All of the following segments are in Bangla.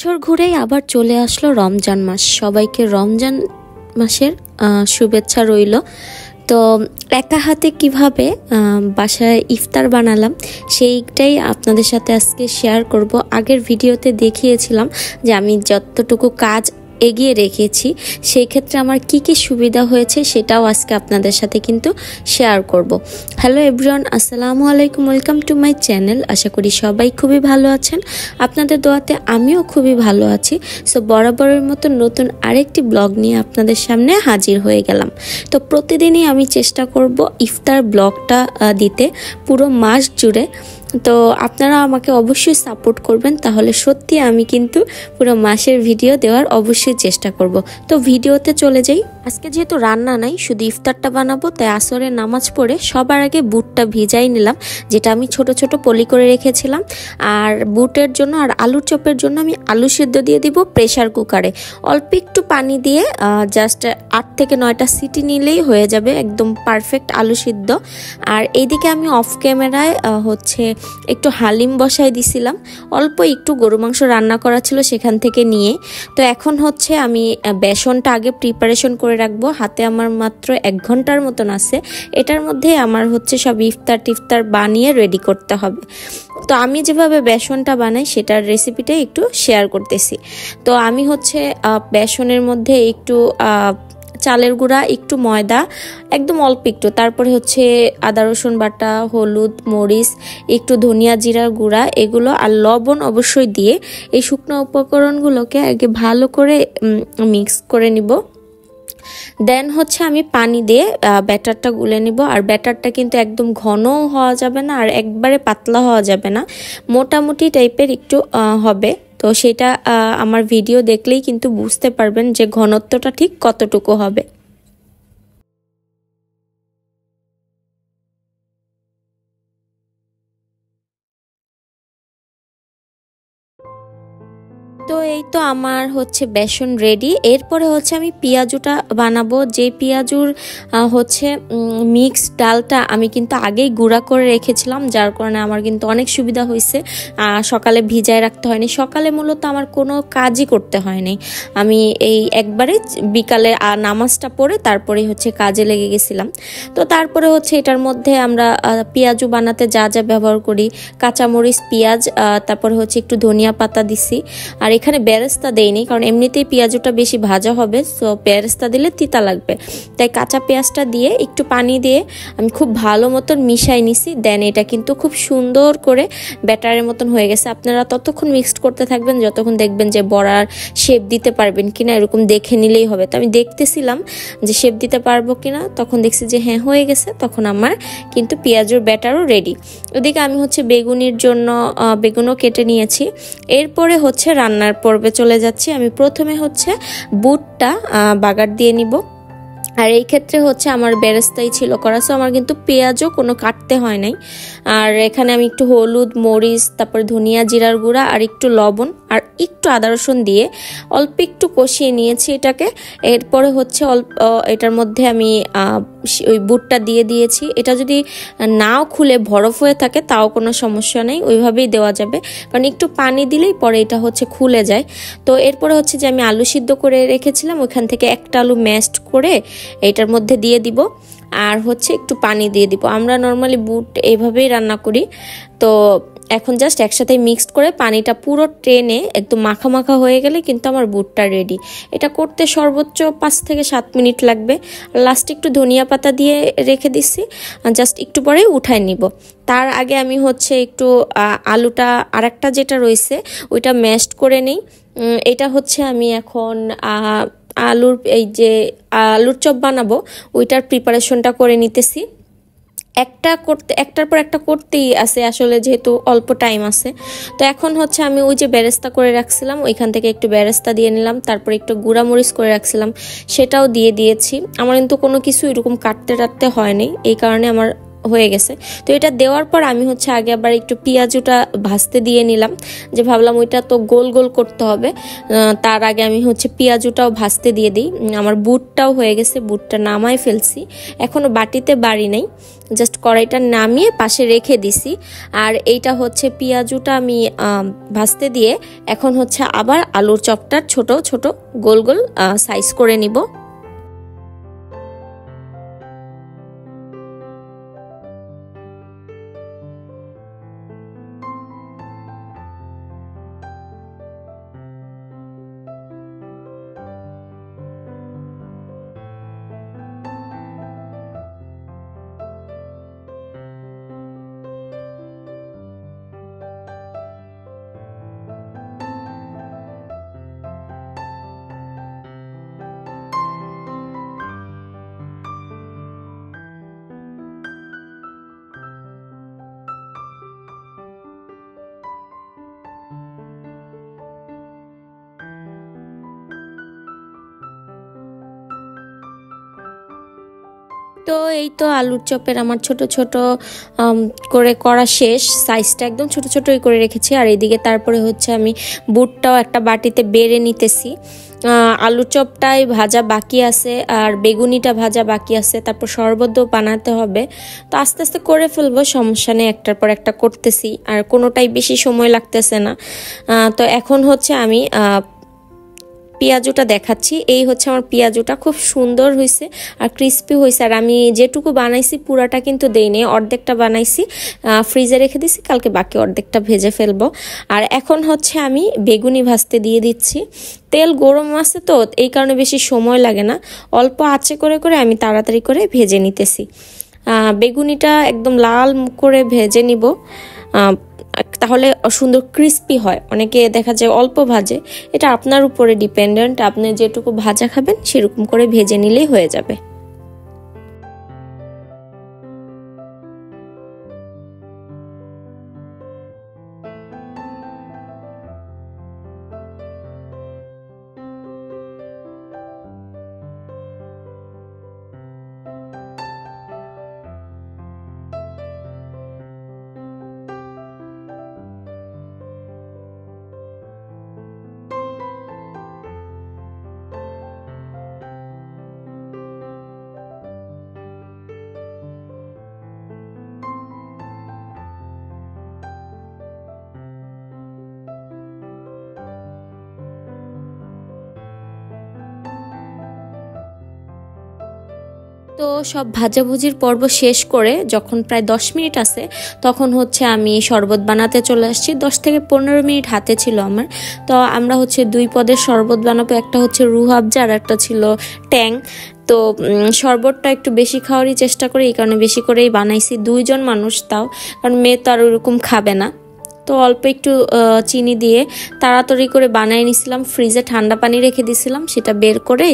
বছর ঘুরেই আবার চলে আসলো রমজান মাস। সবাইকে রমজান মাসের শুভেচ্ছা রইল। তো একা হাতে কিভাবে বাসায় ইফতার বানালাম সেইটাই আপনাদের সাথে আজকে শেয়ার করব। আগের ভিডিওতে দেখিয়েছিলাম যে আমি যতটুকু কাজ এগিয়ে রেখেছি সেই ক্ষেত্রে আমার কি কি সুবিধা হয়েছে সেটাও আজকে আপনাদের সাথে কিন্তু শেয়ার করব। হ্যালো এভরিওয়ান, আসসালামু আলাইকুম, ওয়েলকাম টু মাই চ্যানেল। আশা করি সবাই খুবই ভালো আছেন, আপনাদের দোয়াতে আমিও খুবই ভালো আছি। সো বরাবরের মতো নতুন আরেকটি ব্লগ নিয়ে আপনাদের সামনে হাজির হয়ে গেলাম। তো প্রতিদিনই আমি চেষ্টা করব ইফতার ব্লগটা দিতে পুরো মাস জুড়ে। তো আপনারা আমাকে অবশ্যই সাপোর্ট করবেন, তাহলে সত্যি আমি কিন্তু পুরো মাসের ভিডিও দেওয়ার অবশ্যই চেষ্টা করব। তো ভিডিওতে চলে যাই। আজকে যেহেতু রান্না নাই, শুধু ইফতারটা বানাবো, তাই আসরের নামাজ পড়ে সবার আগে বুটটা ভিজাই নিলাম, যেটা আমি ছোট ছোট পলি করে রেখেছিলাম। আর বুটের জন্য আর আলুর চপের জন্য আমি আলু সিদ্ধ দিয়ে দিব প্রেসার কুকারে। অল্প একটু পানি দিয়ে জাস্ট 8 থেকে 9টা সিটি নিলেই হয়ে যাবে একদম পারফেক্ট আলু সিদ্ধ। আর এইদিকে আমি অফ ক্যামেরায় হচ্ছে একটু হালিম বসাই দিছিলাম, অল্প একটু গরু মাংস রান্না করা ছিল সেখান থেকে নিয়ে। তো এখন হচ্ছে আমি বেসনটা আগে প্রিপারেশন করে রাখবো। হাতে আমার মাত্র 1 ঘন্টার মতন আছে, এটার মধ্যে আমার হচ্ছে সব ইফতার টিফতার বানিয়ে রেডি করতে হবে। তো আমি যেভাবে বেসনটা বানাই সেটার রেসিপিটাই একটু শেয়ার করতেছি। তো আমি হচ্ছে বেসনের মধ্যে একটু চালের গুঁড়া, একটু ময়দা, একদম অল্প একটু, তারপরে হচ্ছে আদা রসুন বাটা, হলুদ, মরিচ, একটু ধনিয়া জিরার গুঁড়া, এগুলো আর লবণ অবশ্যই দিয়ে এই শুকনো উপকরণগুলোকে আগে ভালো করে মিক্স করে নিব। দেন হচ্ছে আমি পানি দিয়ে ব্যাটারটা গুলে নিব। আর ব্যাটারটা কিন্তু একদম ঘনও হওয়া যাবে না আর একবারে পাতলা হওয়া যাবে না, মোটামুটি টাইপের একটু হবে। তো সেটা আমার ভিডিও দেখলেই কিন্তু বুঝতে পারবেন যে ঘনত্বটা ঠিক কতটুকু হবে। তো এই তো আমার হচ্ছে বেসন রেডি। এরপরে হচ্ছে আমি পেঁয়াজুটা বানাবো। যে পেঁয়াজুর হচ্ছে মিক্স ডালটা আমি কিন্তু আগেই গুঁড়া করে রেখেছিলাম, যার কারণে আমার কিন্তু অনেক সুবিধা হয়েছে। সকালে ভিজায় রাখতে হয়নি, সকালে মূলত আমার কোনো কাজই করতে হয়নি। আমি এই একবারে বিকালে নামাজটা পড়ে তারপরে হচ্ছে কাজে লেগে গেছিলাম। তো তারপরে হচ্ছে এটার মধ্যে আমরা পেঁয়াজু বানাতে যা যা ব্যবহার করি, কাঁচামরিচ, পেঁয়াজ, তারপরে হচ্ছে একটু ধনিয়া পাতা দিছি। আর এখানে বেরেস্তা দেইনি, কারণ এমনিতেই পেঁয়াজটা বেশি ভাজা হবে, সো বেরেস্তা দিলে তিতা লাগবে। তাই কাঁচা পেঁয়াজটা দিয়ে একটু পানি দিয়ে আমি খুব ভালো মতন মিশাই নিছি। দেন এটা কিন্তু খুব সুন্দর করে ব্যাটারের মতন হয়ে গেছে। আপনারা ততক্ষণ মিক্সড করতে থাকবেন যতক্ষণ দেখবেন যে বড়ার শেপ দিতে পারবেন কিনা, এরকম দেখে নিলেই হবে। তো আমি দেখতেছিলাম যে শেপ দিতে পারবো কিনা, তখন দেখছি যে হ্যাঁ হয়ে গেছে, তখন আমার কিন্তু পেঁয়াজের ব্যাটারও রেডি। ওদিকে আমি হচ্ছে বেগুনির জন্য বেগুনও কেটে নিয়েছি। এরপরে হচ্ছে রান্নার পর্বে চলে যাচ্ছি। আমি প্রথমে হচ্ছে বুটটা বাগার দিয়ে নিব। আর এই ক্ষেত্রে হচ্ছে আমার বেরেস্তাই ছিল করা, সো আমার কিন্তু পেঁয়াজও কোনো কাটতে হয় নাই। আর এখানে আমি একটু হলুদ, মরিচ, তারপর ধনিয়া জিরার গুঁড়া আর একটু লবণ আর একটু আদা রসুন দিয়ে অল্প একটু কষিয়ে নিয়েছি এটাকে। এরপরে হচ্ছে এটার মধ্যে আমি ওই বুটটা দিয়ে দিয়েছি। এটা যদি নাও খুলে বরফ হয়ে থাকে তাও কোনো সমস্যা নেই, ওইভাবেই দেওয়া যাবে, কারণ একটু পানি দিলেই পরে এটা হচ্ছে খুলে যায়। তো এরপরে হচ্ছে যে আমি আলু সিদ্ধ করে রেখেছিলাম, ওইখান থেকে একটা আলু ম্যাশড করে এটার মধ্যে দিয়ে দিব। আর হচ্ছে একটু পানি দিয়ে দিব। আমরা নর্মালি বুট এইভাবেই রান্না করি। তো এখন জাস্ট একসাথে মিক্সড করে পানিটা পুরো ট্রেনে একদম মাখা মাখা হয়ে গেলে কিন্তু আমার বুটটা রেডি। এটা করতে সর্বোচ্চ 5 থেকে 7 মিনিট লাগবে। লাস্টে একটু ধনিয়া পাতা দিয়ে রেখে দিচ্ছি, জাস্ট একটু পরে উঠায় নিব। তার আগে আমি হচ্ছে একটু আলুটা আরেকটা যেটা রয়েছে ওইটা ম্যাশড করে নিই। এটা হচ্ছে আমি এখন আলুর এই যে আলুর চপ বানাবো ওইটার প্রিপারেশনটা করে নিতেছি। একটার পর একটা করতেই আছে আসলে, যেহেতু অল্প টাইম আছে। তো এখন হচ্ছে আমি ওই যে বেরেস্তা করে রাখছিলাম ওইখান থেকে একটু বেরেস্তা দিয়ে নিলাম, তারপর একটু গুঁড়া মরিচ করে রাখছিলাম সেটাও দিয়ে দিয়েছি। আমার কিন্তু কোনো কিছু এরকম কাটতে হয় নাই, এই কারণে আমার হয়ে গেছে। তো এটা দেওয়ার পর আমি হচ্ছে আগে আবার একটু পেঁয়াজুটা ভাজতে দিয়ে নিলাম, যে ভাবলাম ওইটা তো গোল গোল করতে হবে, তার আগে আমি হচ্ছে পেঁয়াজুটাও ভাজতে দিয়ে দিই। আমার বুটটাও হয়ে গেছে, বুটটা নামাই ফেলছি, এখনো বাটিতে বাড়ি নেই, জাস্ট কড়াইটা নামিয়ে পাশে রেখে দিছি। আর এইটা হচ্ছে পেঁয়াজুটা আমি ভাজতে দিয়ে এখন হচ্ছে আবার আলুর চপটা ছোট ছোট গোল গোল সাইজ করে নিব। তো এই তো আলুর চপের আমার ছোট ছোট করে করা শেষ, সাইজটা একদম ছোট ছোটই করে রেখেছি। আর এইদিকে তারপরে হচ্ছে আমি বুটটাও একটা বাটিতে বেড়ে নিতেছি। আলুর চপটাই ভাজা বাকি আছে আর বেগুনিটা ভাজা বাকি আছে, তারপর শরবতও বানাতে হবে। তো আস্তে আস্তে করে ফেলবো, সমস্যা নেই, একটার পর একটা করতেছি, আর কোনোটাই বেশি সময় লাগতেছে না। তো এখন হচ্ছে আমি পেঁয়াজুটা দেখাচ্ছি। এই হচ্ছে আমার পেঁয়াজুটা, খুব সুন্দর হয়েছে আর ক্রিস্পি হয়েছে। আর আমি যেটুকু বানাইছি পুরাটা কিন্তু দেইনি, অর্ধেকটা বানাইছি ফ্রিজে রেখে দিছি, কালকে বাকি অর্ধেকটা ভেজে ফেলবো। আর এখন হচ্ছে আমি বেগুনি ভাজতে দিয়ে দিচ্ছি। তেল গরম আছে তো এই কারণে বেশি সময় লাগে না, অল্প আঁচে করে করে আমি তাড়াতাড়ি করে ভেজে নিতেছি। বেগুনিটা একদম লাল করে ভেজে নিব, তাহলে সুন্দর ক্রিস্পি হয়। অনেকে দেখা যায় অল্প ভাজে, এটা আপনার উপরে ডিপেন্ডেন্ট, আপনি যেটুকু ভাজা খাবেন সেরকম করে ভেজে নিলেই হয়ে যাবে। তো সব ভাজাভুজির পর্ব শেষ করে যখন প্রায় 10 মিনিট আছে, তখন হচ্ছে আমি শরবত বানাতে চলে আসছি। 10 থেকে 15 মিনিট হাতে ছিল আমার। তো আমরা হচ্ছে 2 পদের শরবত বানাবো, একটা হচ্ছে রুহাবজা আর একটা ছিল ট্যাং। তো শরবতটা একটু বেশি খাওয়ারই চেষ্টা করি, এই কারণে বেশি করেই বানাইছি। 2 জন মানুষ, তাও কারণ মেয়ে তো আর ওরকম খাবে না। তো অল্প একটু চিনি দিয়ে তাড়াতাড়ি করে বানাই নিছিলাম, ফ্রিজে ঠান্ডা পানি রেখে দিছিলাম, সেটা বের করে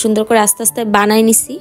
সুন্দর করে আস্তে আস্তে বানাই নিছি।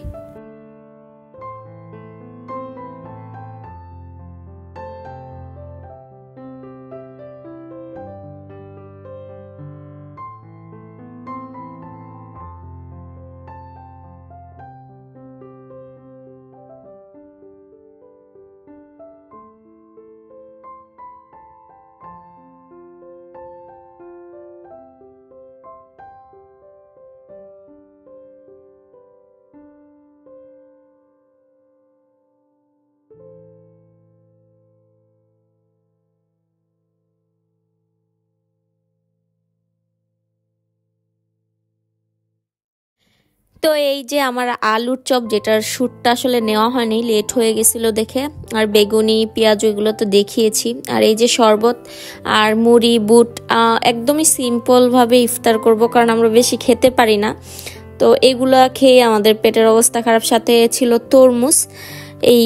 তো এই যে আমার আলুর চপ, যেটার শুটটা আসলে নেওয়া হয়নি, লেট হয়ে গেছিল দেখে, আর বেগুনি পেঁয়াজ এগুলো তো দেখিয়েছি। আর এই যে শরবত আর মুড়ি বুট, একদমই সিম্পলভাবে ইফতার করব, কারণ আমরা বেশি খেতে পারি না। তো এগুলা খেয়ে আমাদের পেটের অবস্থা খারাপ, সাথে ছিল তরমুজ। এই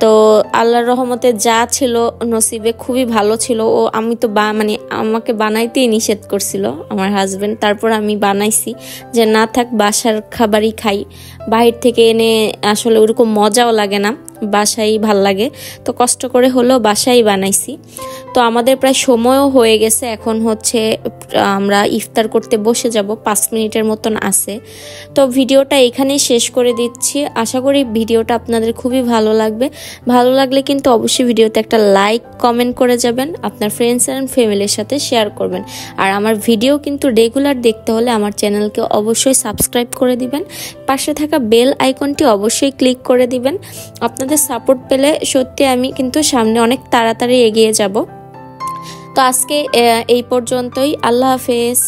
তো আল্লাহর রহমতে যা ছিল নসিবে খুবই ভালো ছিল। ও আমি তো মানে আমাকে বানাইতেই নিষেধ করছিল আমার হাজবেন্ড, তারপর আমি বানাইছি যে না থাক, বাসার খাবারই খাই, বাহির থেকে এনে আসলে ওরকম মজাও লাগে না, বাসাই ভাল লাগে। তো কষ্ট করে হলেও বাসাই বানাইছি। তো তো আমাদের প্রায় সময়ও হয়ে গেছে, এখন হচ্ছে আমরা ইফতার করতে বসে যাব, 5 মিনিটের মতন আছে। তো ভিডিওটা এখানেই শেষ করে দিচ্ছি। আশা করি ভিডিওটা আপনাদের খুবই ভালো লাগবে। ভালো লাগলে কিন্তু অবশ্যই ভিডিওতে একটা লাইক কমেন্ট করে যাবেন, আপনার ফ্রেন্ডস অ্যান্ড ফ্যামিলির সাথে শেয়ার করবেন। আর আমার ভিডিও কিন্তু রেগুলার দেখতে হলে আমার চ্যানেলকে অবশ্যই সাবস্ক্রাইব করে দিবেন, পাশে থাকা বেল আইকনটি অবশ্যই ক্লিক করে দিবেন। আপনাদের সাপোর্ট পেলে সত্যি আমি কিন্তু সামনে অনেক তাড়াতাড়ি এগিয়ে যাব। তো আজকে এই পর্যন্তই। আল্লাহ হাফেজ।